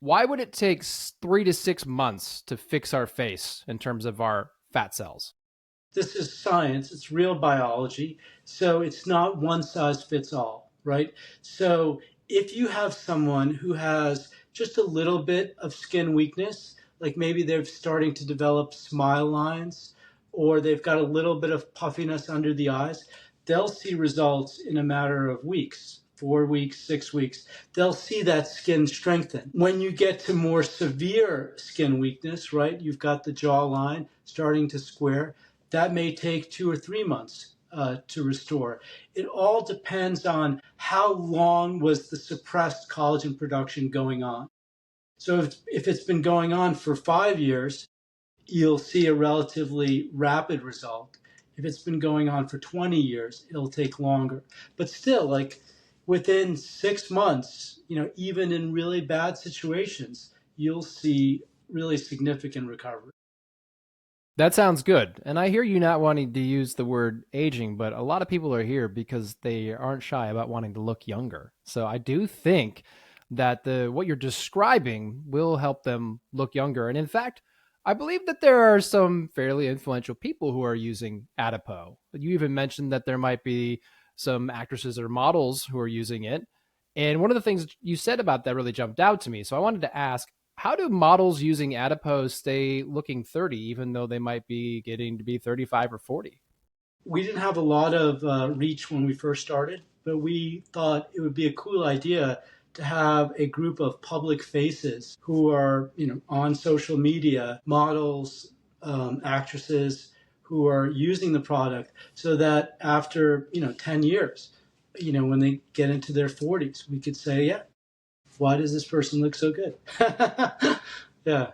Why would it take 3 to 6 months to fix our face in terms of our fat cells? This is science, it's real biology. So it's not one size fits all, right? So if you have someone who has just a little bit of skin weakness, like maybe they're starting to develop smile lines or they've got a little bit of puffiness under the eyes, they'll see results in a matter of weeks. 4 weeks, 6 weeks, they'll see that skin strengthen. When you get to more severe skin weakness, right, you've got the jawline starting to square, that may take 2 or 3 months to restore. It all depends on how long was the suppressed collagen production going on. So if it's been going on for 5 years, you'll see a relatively rapid result. If it's been going on for 20 years, it'll take longer. But still, like within 6 months, even in really bad situations, you'll see really significant recovery. That sounds good. And I hear you not wanting to use the word aging, but a lot of people are here because they aren't shy about wanting to look younger. So I do think that the what you're describing will help them look younger. And in fact, I believe that there are some fairly influential people who are using Adipeau. You even mentioned that there might be some actresses or models who are using it. And one of the things you said about that really jumped out to me. So I wanted to ask, how do models using adipose stay looking 30, even though they might be getting to be 35 or 40? We didn't have a lot of reach when we first started, but we thought it would be a cool idea to have a group of public faces who are, on social media, models, actresses who are using the product, so that after 10 years, when they get into their 40s, we could say, yeah, why does this person look so good? Yeah.